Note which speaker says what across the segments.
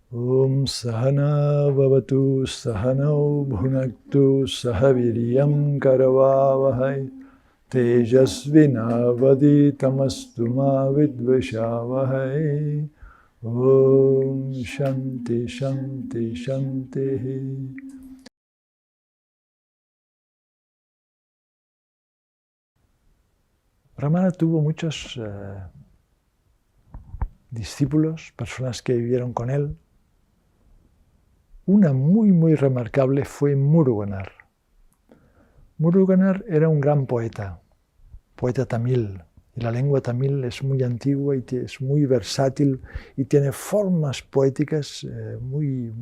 Speaker 1: Om Sahana Bhavatu Sahanau Bhunaktu Sahaviryam Karavavahai Tejasvinavaditamastu ma vidvishavahai. Om Shanti Shanti Shanti. Ramana tuvo muchos discípulos, personas que vivieron con él. Una muy remarcable fue Muruganar. Muruganar era un gran poeta tamil, y la lengua tamil es muy antigua y es muy versátil y tiene formas poéticas muy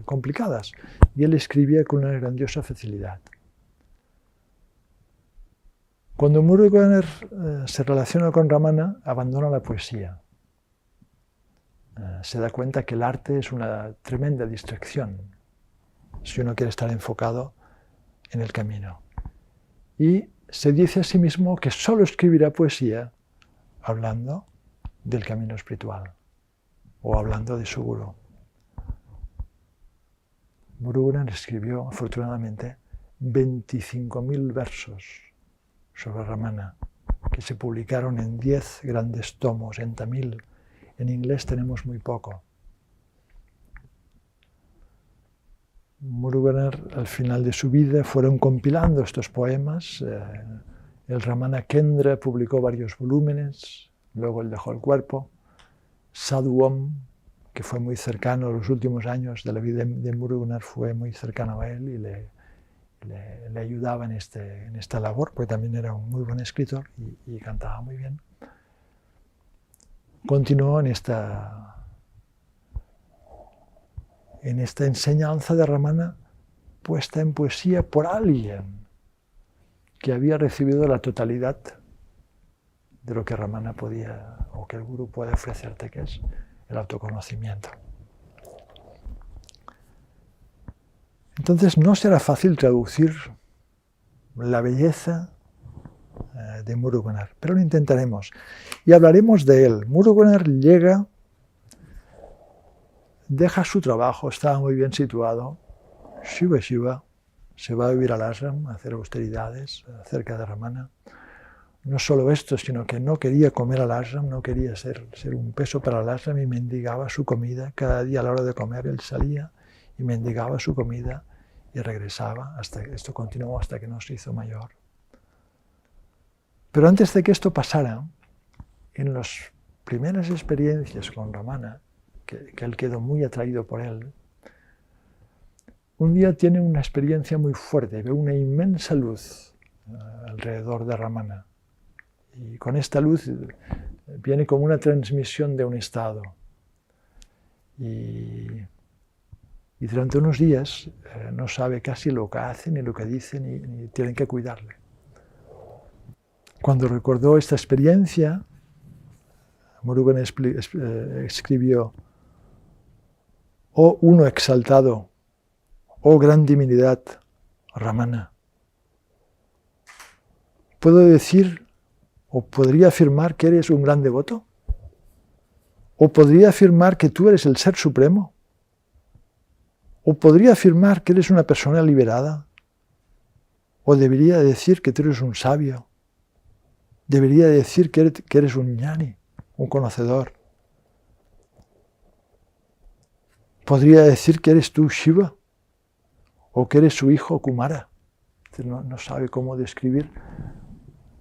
Speaker 1: complicadas, y él escribía con una grandiosa facilidad. Cuando Muruganar se relaciona con Ramana, abandona la poesía. Se da cuenta que el arte es una tremenda distracción si uno quiere estar enfocado en el camino. Y se dice a sí mismo que solo escribirá poesía hablando del camino espiritual o hablando de su gurú. Muruganar escribió, afortunadamente, 25.000 versos sobre Ramana, que se publicaron en 10 grandes tomos en tamil. En inglés tenemos muy poco. Muruganar, al final de su vida, fueron compilando estos poemas. El Ramana Kendra publicó varios volúmenes, luego él dejó el cuerpo. Sadhu Om, que fue muy cercano, los últimos años de la vida de Muruganar fue muy cercano a él y le ayudaba en esta labor, porque también era un muy buen escritor y cantaba muy bien. Continuó en esta enseñanza de Ramana puesta en poesía por alguien que había recibido la totalidad de lo que Ramana podía, o que el gurú puede ofrecerte, que es el autoconocimiento. Entonces no será fácil traducir la belleza de Muruganar, pero lo intentaremos y hablaremos de él. Muruganar llega, deja su trabajo, estaba muy bien situado, Shiva, se va a vivir al ashram, a hacer austeridades cerca de Ramana. No solo esto, sino que no quería comer al ashram, no quería ser un peso para el ashram y mendigaba su comida. Cada día a la hora de comer él salía y mendigaba su comida y regresaba. Esto continuó hasta que no se hizo mayor. Pero antes de que esto pasara, en las primeras experiencias con Ramana, que él quedó muy atraído por él, un día tiene una experiencia muy fuerte, ve una inmensa luz alrededor de Ramana. Y con esta luz viene como una transmisión de un estado. Y durante unos días no sabe casi lo que hace, ni lo que dice, ni tienen que cuidarle. Cuando recordó esta experiencia, Muruganar escribió: «Oh uno exaltado, oh gran divinidad, Ramana, ¿puedo decir o podría afirmar que eres un gran devoto? ¿O podría afirmar que tú eres el Ser Supremo? ¿O podría afirmar que eres una persona liberada? ¿O debería decir que tú eres un sabio? ¿Debería decir que eres un ñani, un conocedor? ¿Podría decir que eres tú Shiva? ¿O que eres su hijo Kumara?» No sabe cómo describir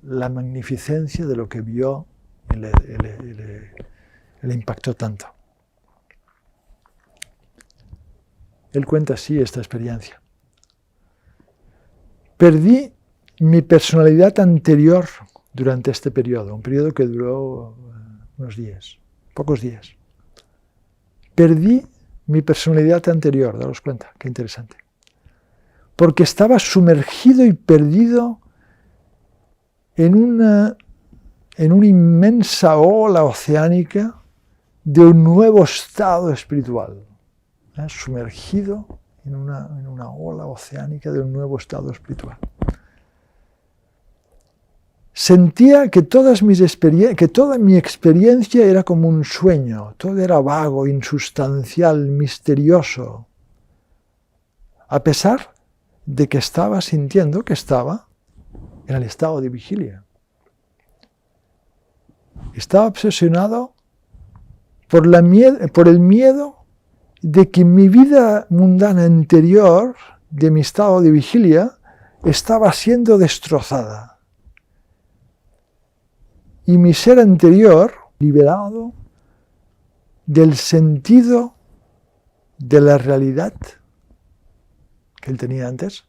Speaker 1: la magnificencia de lo que vio y le impactó tanto. Él cuenta así esta experiencia: «Perdí mi personalidad anterior durante este periodo, un periodo que duró unos días, pocos días. Perdí mi personalidad anterior», daros cuenta, qué interesante, «porque estaba sumergido y perdido en una inmensa ola oceánica de un nuevo estado espiritual». Sumergido en una ola oceánica de un nuevo estado espiritual. Sentía que toda mi experiencia era como un sueño, todo era vago, insustancial, misterioso, a pesar de que estaba sintiendo que estaba en el estado de vigilia. Estaba obsesionado por el miedo de que mi vida mundana anterior, de mi estado de vigilia, estaba siendo destrozada. Y mi ser anterior, liberado del sentido de la realidad que él tenía antes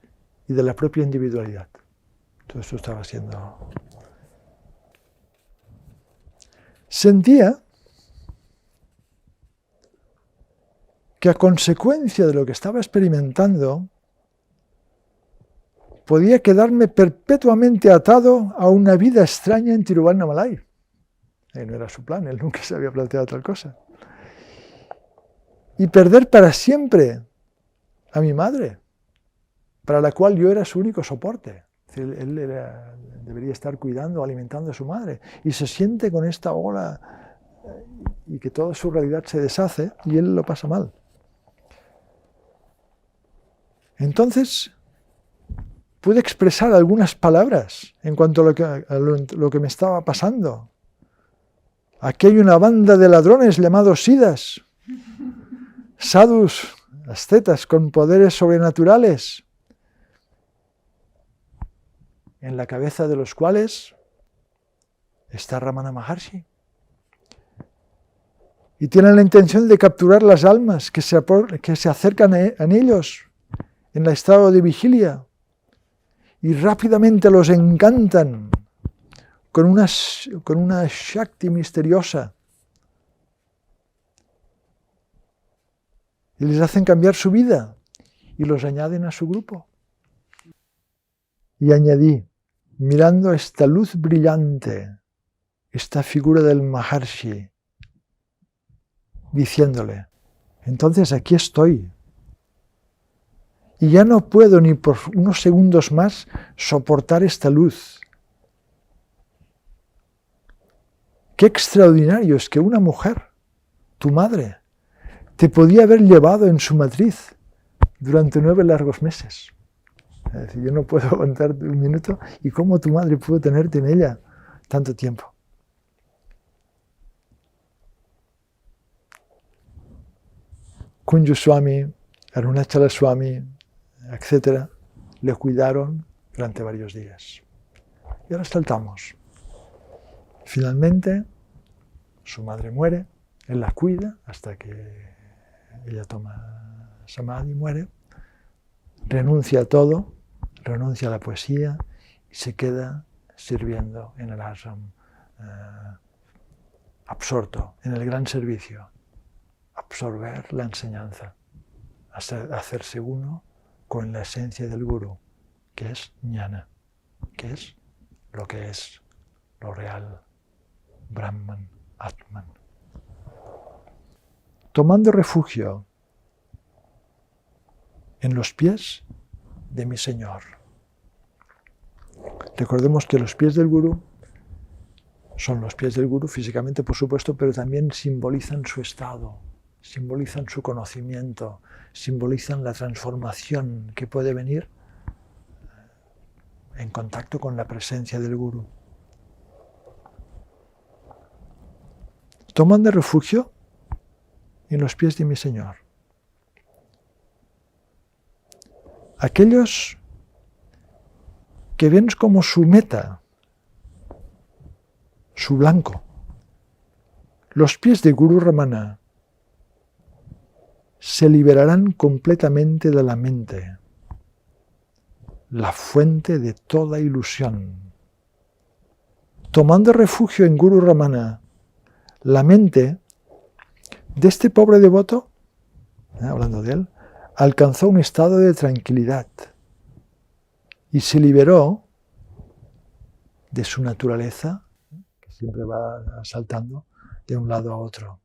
Speaker 1: y de la propia individualidad. Todo esto estaba siendo... Sentía que a consecuencia de lo que estaba experimentando, podía quedarme perpetuamente atado a una vida extraña en Tiruvannamalai. No era su plan, él nunca se había planteado tal cosa. Y perder para siempre a mi madre, para la cual yo era su único soporte. Él debería estar cuidando, alimentando a su madre. Y se siente con esta ola y que toda su realidad se deshace y él lo pasa mal. Entonces, pude expresar algunas palabras en cuanto a lo que me estaba pasando. Aquí hay una banda de ladrones llamados siddhas, sadhus, ascetas con poderes sobrenaturales, en la cabeza de los cuales está Ramana Maharshi. Y tienen la intención de capturar las almas que se acercan a ellos en el estado de vigilia. Y rápidamente los encantan con una Shakti misteriosa. Y les hacen cambiar su vida y los añaden a su grupo. Y añadí, mirando esta luz brillante, esta figura del Maharshi, diciéndole, entonces aquí estoy. Y ya no puedo ni por unos segundos más soportar esta luz. Qué extraordinario es que una mujer, tu madre, te podía haber llevado en su matriz durante 9 largos meses. Es decir, yo no puedo aguantar un minuto y cómo tu madre pudo tenerte en ella tanto tiempo. Kunju Swami, Arunachala Swami, etc., le cuidaron durante varios días. Y ahora saltamos. Finalmente, su madre muere, él la cuida hasta que ella toma samadhi y muere, renuncia a todo, renuncia a la poesía y se queda sirviendo en el ashram, absorto en el gran servicio, absorber la enseñanza, hacerse uno con la esencia del Guru, que es jnana, que es lo real, Brahman, Atman. Tomando refugio en los pies de mi Señor. Recordemos que los pies del Gurú son los pies del Gurú físicamente, por supuesto, pero también simbolizan su estado, simbolizan su conocimiento, simbolizan la transformación que puede venir en contacto con la presencia del Gurú. Tomando refugio en los pies de mi Señor. Aquellos que ven como su meta, su blanco, los pies de Guru Ramana, se liberarán completamente de la mente, la fuente de toda ilusión. Tomando refugio en Guru Ramana, la mente de este pobre devoto, hablando de él, alcanzó un estado de tranquilidad y se liberó de su naturaleza, que siempre va saltando de un lado a otro.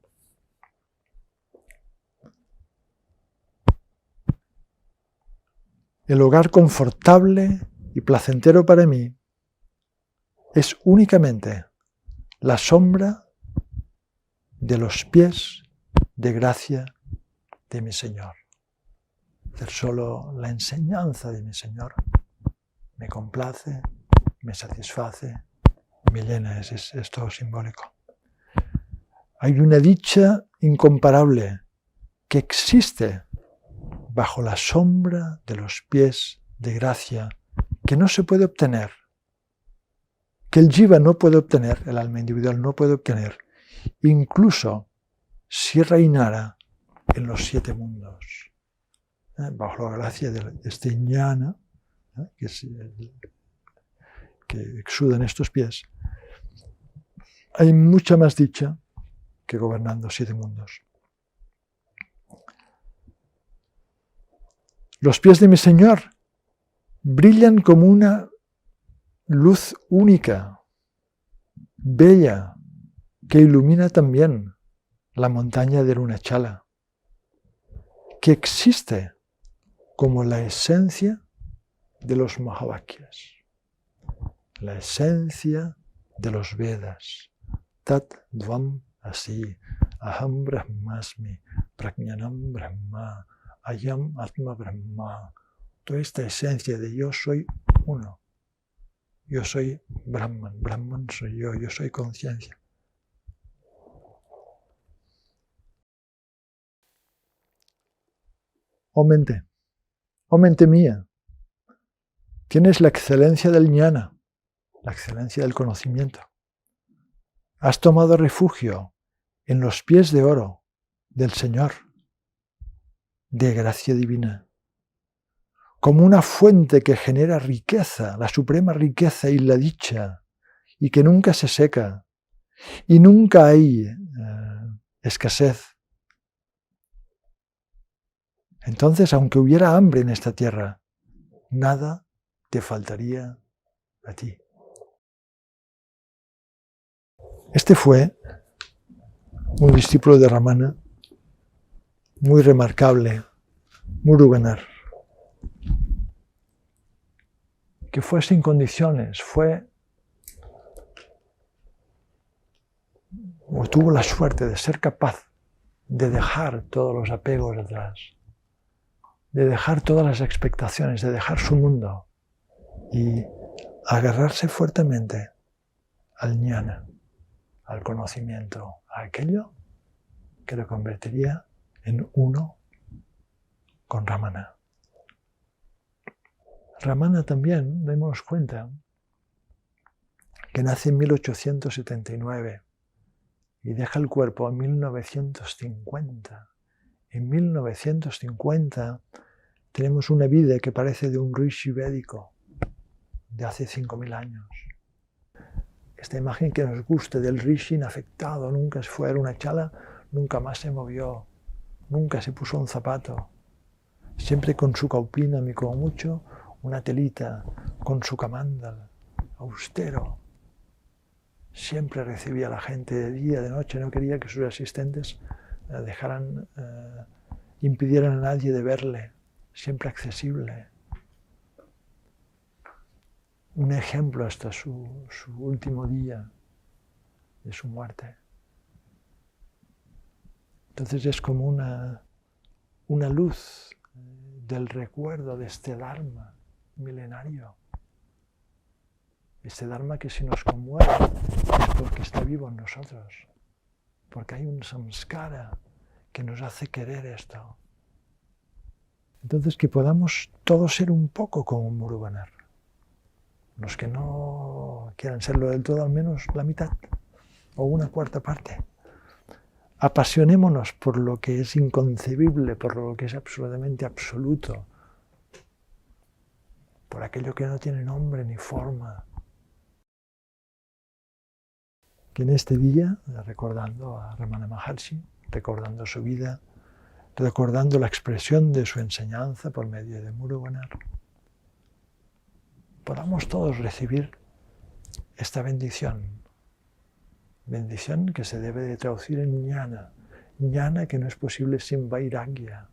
Speaker 1: El hogar confortable y placentero para mí es únicamente la sombra de los pies de gracia de mi Señor. Hacer solo la enseñanza de mi Señor me complace, me satisface, me llena, es todo simbólico. Hay una dicha incomparable que existe bajo la sombra de los pies de gracia que no se puede obtener, que el jiva no puede obtener, el alma individual no puede obtener, incluso si reinara en los 7 mundos. Bajo la gracia de este jnana, que exudan estos pies, hay mucha más dicha que gobernando 7 mundos. Los pies de mi Señor brillan como una luz única, bella, que ilumina también la montaña de Arunachala, que existe como la esencia de los Mahavakyas, la esencia de los Vedas. Tat Dvam Asi, Aham Brahmasmi, Prajnanam Brahma, Ayam Atma Brahma. Toda esta esencia de yo soy uno. Yo soy Brahman, Brahman soy yo soy conciencia. Oh mente mía, tienes la excelencia del jnana, la excelencia del conocimiento. Has tomado refugio en los pies de oro del Señor, de gracia divina, como una fuente que genera riqueza, la suprema riqueza y la dicha, y que nunca se seca, y nunca hay escasez. Entonces, aunque hubiera hambre en esta tierra, nada te faltaría a ti. Este fue un discípulo de Ramana muy remarcable, Muruganar, que fue sin condiciones, tuvo la suerte de ser capaz de dejar todos los apegos atrás, de dejar todas las expectaciones, de dejar su mundo y agarrarse fuertemente al jnana, al conocimiento, a aquello que lo convertiría en uno con Ramana. Ramana también, démonos cuenta, que nace en 1879 y deja el cuerpo en 1950. En 1950 tenemos una vida que parece de un rishi védico de hace 5.000 años. Esta imagen que nos guste del rishi inafectado, nunca se fue a Arunachala, nunca más se movió, nunca se puso un zapato, siempre con su kaupina, ni como mucho, una telita, con su kamandal, austero. Siempre recibía a la gente de día, de noche, no quería que sus asistentes impidieran a nadie de verle, siempre accesible. Un ejemplo hasta su último día de su muerte. Entonces es como una luz del recuerdo de este Dharma milenario. Este Dharma que si nos conmueve es porque está vivo en nosotros, porque hay un samskara que nos hace querer esto. Entonces que podamos todos ser un poco como Muruganar. Los que no quieran serlo del todo, al menos la mitad o una cuarta parte. Apasionémonos por lo que es inconcebible, por lo que es absolutamente absoluto, por aquello que no tiene nombre ni forma. Que en este día, recordando a Ramana Maharshi, recordando su vida, recordando la expresión de su enseñanza por medio de Muruganar, podamos todos recibir esta bendición que se debe de traducir en jnana, jnana que no es posible sin vairagya,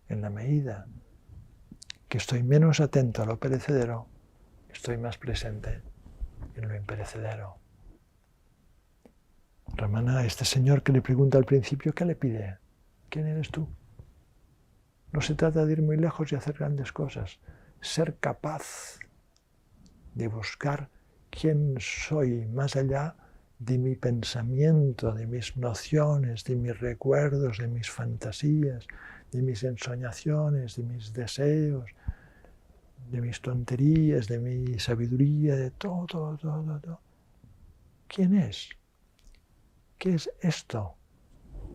Speaker 1: en la medida que estoy menos atento a lo perecedero, estoy más presente en lo imperecedero. Ramana, este señor que le pregunta al principio, ¿qué le pide? ¿Quién eres tú? No se trata de ir muy lejos y hacer grandes cosas. Ser capaz de buscar quién soy más allá de mi pensamiento, de mis nociones, de mis recuerdos, de mis fantasías, de mis ensoñaciones, de mis deseos, de mis tonterías, de mi sabiduría, de todo. ¿Quién es? ¿Qué es esto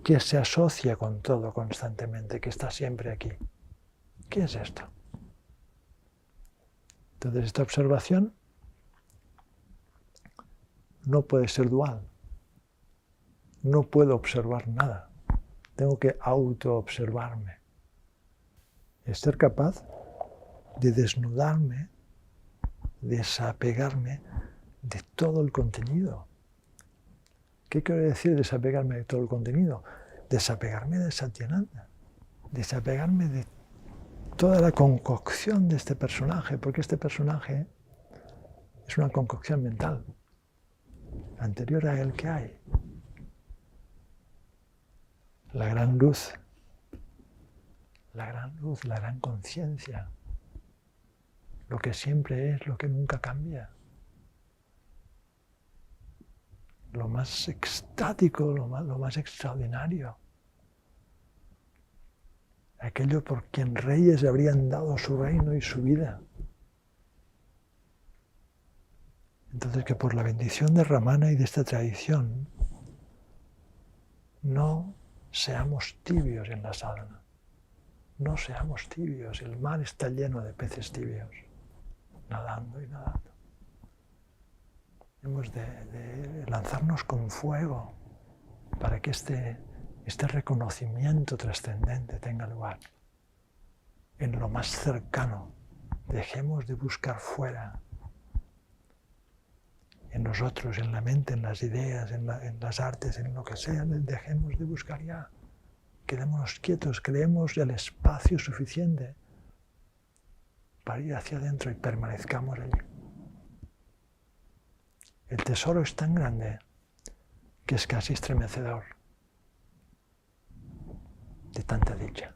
Speaker 1: que se asocia con todo constantemente, que está siempre aquí? ¿Qué es esto? Entonces, esta observación no puede ser dual. No puedo observar nada. Tengo que autoobservarme. Es ser capaz de desnudarme, desapegarme de todo el contenido. ¿Qué quiere decir desapegarme de todo el contenido? Desapegarme de Satyananda, desapegarme de toda la concocción de este personaje, porque este personaje es una concocción mental, anterior a él que hay. La gran luz, la gran conciencia, lo que siempre es, lo que nunca cambia. Lo más extático, lo más extraordinario. Aquello por quien reyes habrían dado su reino y su vida. Entonces, que por la bendición de Ramana y de esta tradición, no seamos tibios en la sadhana. No seamos tibios. El mar está lleno de peces tibios, nadando y nadando. Hemos de lanzarnos con fuego para que este reconocimiento trascendente tenga lugar en lo más cercano. Dejemos de buscar fuera, en nosotros, en la mente, en las ideas, en las artes, en lo que sea. Dejemos de buscar ya. Quedémonos quietos, creemos el espacio suficiente para ir hacia adentro y permanezcamos allí. El tesoro es tan grande que es casi estremecedor de tanta dicha.